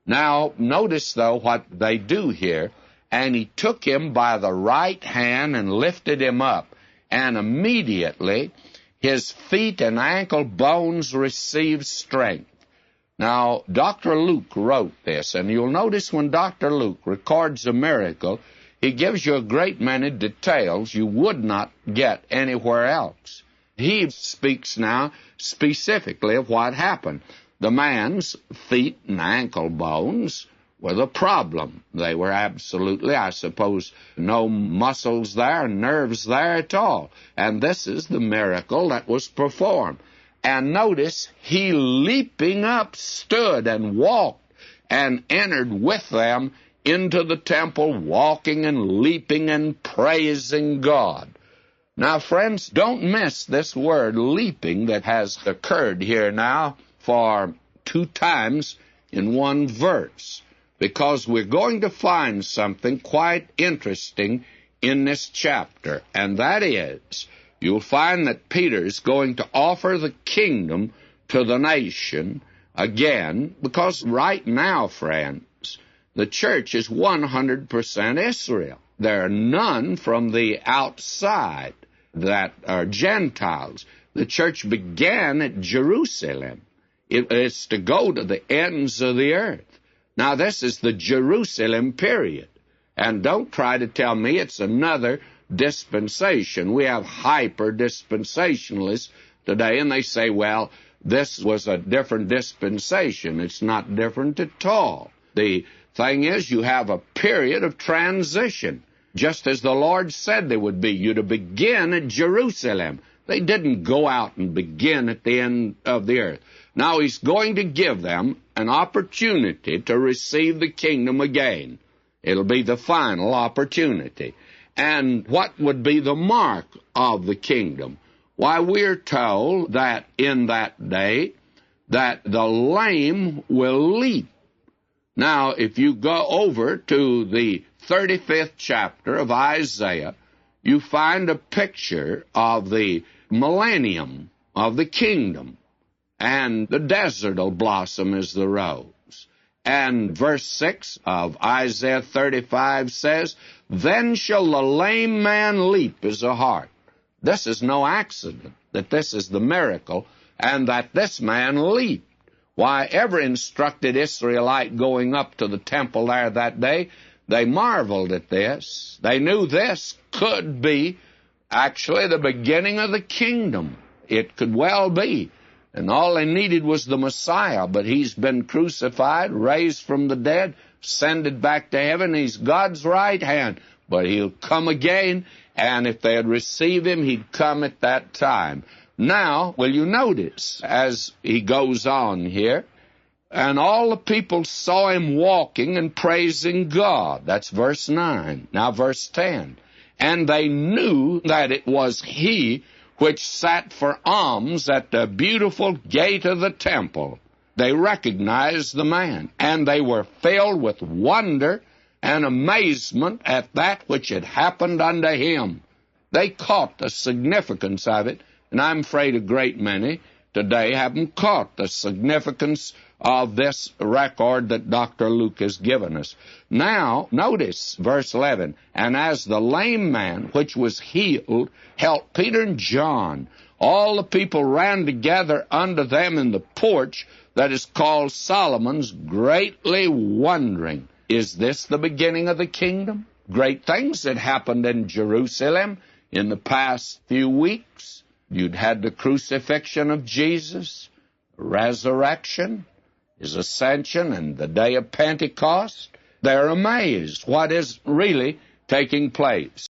Now, notice, though, what they do here. And he took him by the right hand and lifted him up, and immediately his feet and ankle bones received strength. Now, Dr. Luke wrote this, and you'll notice when Dr. Luke records a miracle, he gives you a great many details you would not get anywhere else. He speaks now specifically of what happened. The man's feet and ankle bones were the problem. They were absolutely, I suppose, no muscles there, nerves there at all. And this is the miracle that was performed. And notice, he leaping up stood and walked and entered with them into the temple, walking and leaping and praising God. Now, friends, don't miss this word leaping that has occurred here now for 2 times in one verse, because we're going to find something quite interesting in this chapter, and that is, you'll find that Peter's going to offer the kingdom to the nation again, because right now, friends, the church is 100% Israel. There are none from the outside that are Gentiles. The church began at Jerusalem. It is to go to the ends of the earth. Now, this is the Jerusalem period. And don't try to tell me it's another dispensation. We have hyper-dispensationalists today, and they say, well, this was a different dispensation. It's not different at all. The thing is, you have a period of transition, just as the Lord said there would be. You're to begin at Jerusalem. They didn't go out and begin at the end of the earth. Now he's going to give them an opportunity to receive the kingdom again. It'll be the final opportunity. And what would be the mark of the kingdom? Why, we're told that in that day that the lame will leap. Now, if you go over to the 35th chapter of Isaiah, you find a picture of the millennium of the kingdom, and the desert will blossom as the rose. And verse 6 of Isaiah 35 says, "Then shall the lame man leap as a hart." This is no accident, that this is the miracle, and that this man leaped. Why, every instructed Israelite going up to the temple there that day, they marveled at this. They knew this could be actually the beginning of the kingdom. It could well be. And all they needed was the Messiah, but he's been crucified, raised from the dead, ascended back to heaven. He's God's right hand, but he'll come again, and if they'd receive him, he'd come at that time. Now, will you notice, as he goes on here, and all the people saw him walking and praising God. That's verse 9. Now verse 10. And they knew that it was he which sat for alms at the beautiful gate of the temple. They recognized the man, and they were filled with wonder and amazement at that which had happened unto him. They caught the significance of it, and I'm afraid a great many today haven't caught the significance of this record that Dr. Luke has given us. Now, notice verse 11, "And as the lame man which was healed helped Peter and John, all the people ran together unto them in the porch that is called Solomon's, greatly wondering." Is this the beginning of the kingdom? Great things that happened in Jerusalem in the past few weeks. You'd had the crucifixion of Jesus, resurrection, his ascension, and the day of Pentecost. They're amazed what is really taking place.